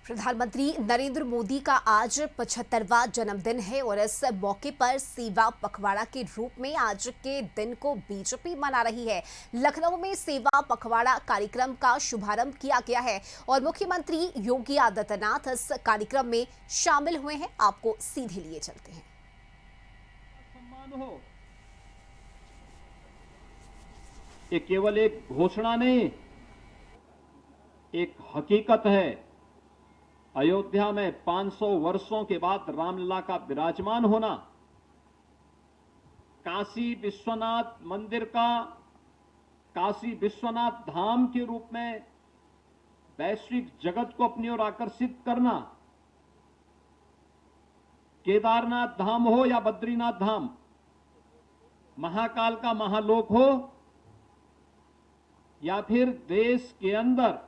प्रधानमंत्री नरेंद्र मोदी का आज 75वां जन्मदिन है और इस मौके पर सेवा पखवाड़ा के रूप में आज के दिन को बीजेपी मना रही है। लखनऊ में सेवा पखवाड़ा कार्यक्रम का शुभारंभ किया गया है और मुख्यमंत्री योगी आदित्यनाथ इस कार्यक्रम में शामिल हुए हैं। आपको सीधे लिए चलते हैं। सम्मान हो, ये केवल एक घोषणा नहीं, एक हकीकत है। अयोध्या में 500 वर्षों के बाद रामलला का विराजमान होना, काशी विश्वनाथ मंदिर का काशी विश्वनाथ धाम के रूप में वैश्विक जगत को अपनी ओर आकर्षित करना, केदारनाथ धाम हो या बद्रीनाथ धाम, महाकाल का महालोक हो या फिर देश के अंदर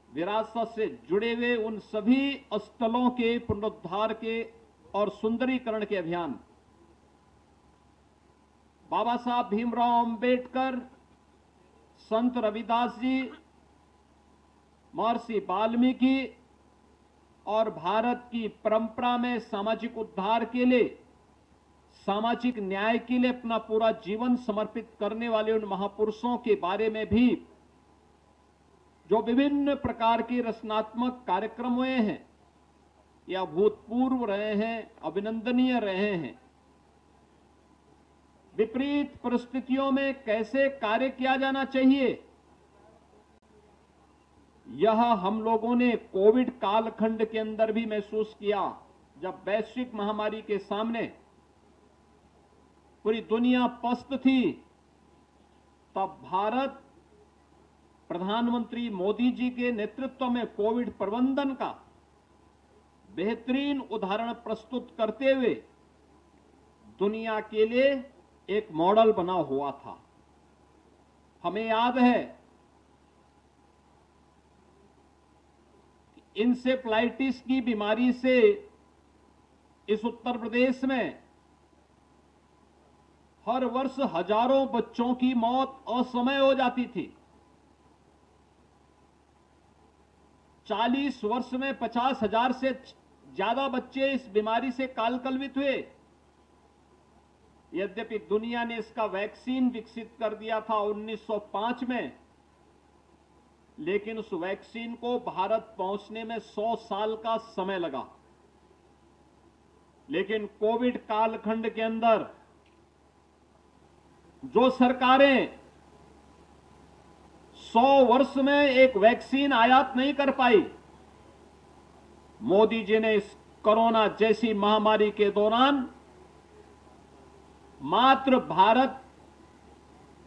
विरासत से जुड़े हुए उन सभी स्थलों के पुनरुद्धार के और सुंदरीकरण के अभियान, बाबा साहब भीमराव अंबेडकर, संत रविदास जी, महर्षि वाल्मीकि और भारत की परंपरा में सामाजिक उद्धार के लिए, सामाजिक न्याय के लिए अपना पूरा जीवन समर्पित करने वाले उन महापुरुषों के बारे में भी जो विभिन्न प्रकार के रचनात्मक कार्यक्रम हुए हैं या अभूतपूर्व रहे हैं, अभिनंदनीय रहे हैं। विपरीत परिस्थितियों में कैसे कार्य किया जाना चाहिए, यह हम लोगों ने कोविड कालखंड के अंदर भी महसूस किया। जब वैश्विक महामारी के सामने पूरी दुनिया पस्त थी, तब भारत प्रधानमंत्री मोदी जी के नेतृत्व में कोविड प्रबंधन का बेहतरीन उदाहरण प्रस्तुत करते हुए दुनिया के लिए एक मॉडल बना हुआ था। हमें याद है इंसेफ्लाइटिस की बीमारी से इस उत्तर प्रदेश में हर वर्ष हजारों बच्चों की मौत असमय हो जाती थी। 40 वर्ष में 50,000 से ज्यादा बच्चे इस बीमारी से कालकलवित हुए। यद्यपि दुनिया ने इसका वैक्सीन विकसित कर दिया था 1905 में, लेकिन उस वैक्सीन को भारत पहुंचने में 100 साल का समय लगा। लेकिन कोविड कालखंड के अंदर जो सरकारें 100 वर्ष में एक वैक्सीन आयात नहीं कर पाई, मोदी जी ने इस कोरोना जैसी महामारी के दौरान मात्र भारत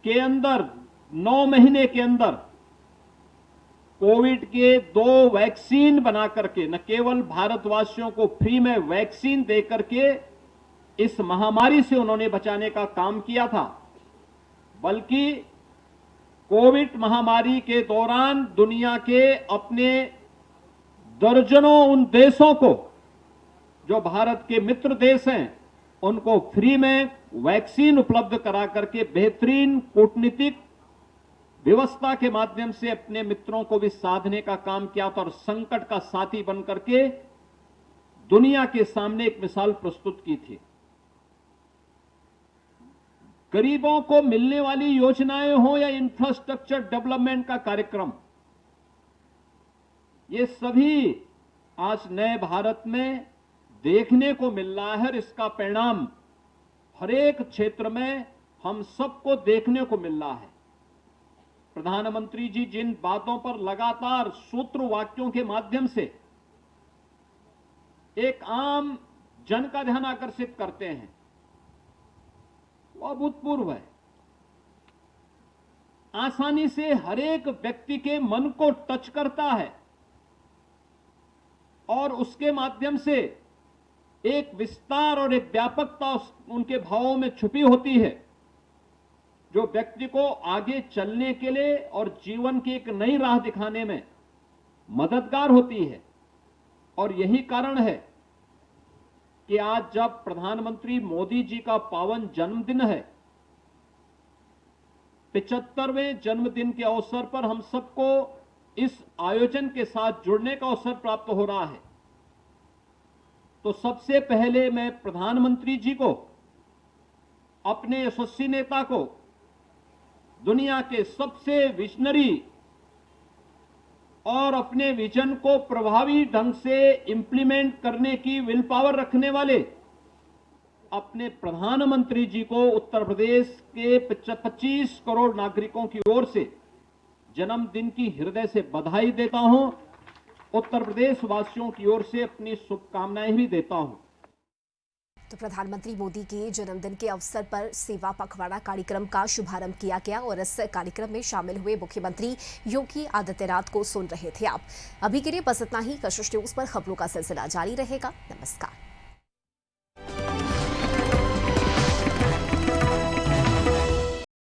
के अंदर 9 महीने के अंदर कोविड के 2 वैक्सीन बना करके न केवल भारतवासियों को फ्री में वैक्सीन दे करके इस महामारी से उन्होंने बचाने का काम किया था, बल्कि कोविड महामारी के दौरान दुनिया के अपने दर्जनों उन देशों को जो भारत के मित्र देश हैं, उनको फ्री में वैक्सीन उपलब्ध करा करके बेहतरीन कूटनीतिक व्यवस्था के माध्यम से अपने मित्रों को भी साधने का काम किया था और संकट का साथी बन करके दुनिया के सामने एक मिसाल प्रस्तुत की थी। गरीबों को मिलने वाली योजनाएं हो या इंफ्रास्ट्रक्चर डेवलपमेंट का कार्यक्रम, ये सभी आज नए भारत में देखने को मिल रहा है। इसका परिणाम हर एक क्षेत्र में हम सबको देखने को मिल रहा है। प्रधानमंत्री जी जिन बातों पर लगातार सूत्र वाक्यों के माध्यम से एक आम जन का ध्यान आकर्षित करते हैं, वो अभूतपूर्व है। आसानी से हर एक व्यक्ति के मन को टच करता है और उसके माध्यम से एक विस्तार और एक व्यापकता उनके भावों में छुपी होती है, जो व्यक्ति को आगे चलने के लिए और जीवन की एक नई राह दिखाने में मददगार होती है। और यही कारण है कि आज जब प्रधानमंत्री मोदी जी का पावन जन्मदिन है, 75वें जन्मदिन के अवसर पर हम सबको इस आयोजन के साथ जुड़ने का अवसर प्राप्त हो रहा है, तो सबसे पहले मैं प्रधानमंत्री जी को, अपने यशस्वी नेता को, दुनिया के सबसे विजनरी और अपने विजन को प्रभावी ढंग से इंप्लीमेंट करने की विल पावर रखने वाले अपने प्रधानमंत्री जी को उत्तर प्रदेश के 25 करोड़ नागरिकों की ओर से जन्मदिन की हृदय से बधाई देता हूं। उत्तर प्रदेश वासियों की ओर से अपनी शुभकामनाएं भी देता हूं। तो प्रधानमंत्री मोदी के जन्मदिन के अवसर पर सेवा पखवाड़ा कार्यक्रम का शुभारंभ किया गया और इस कार्यक्रम में शामिल हुए मुख्यमंत्री योगी आदित्यनाथ को सुन रहे थे आप। अभी के लिए बस इतना ही। कशिश न्यूज पर खबरों का सिलसिला जारी रहेगा। नमस्कार।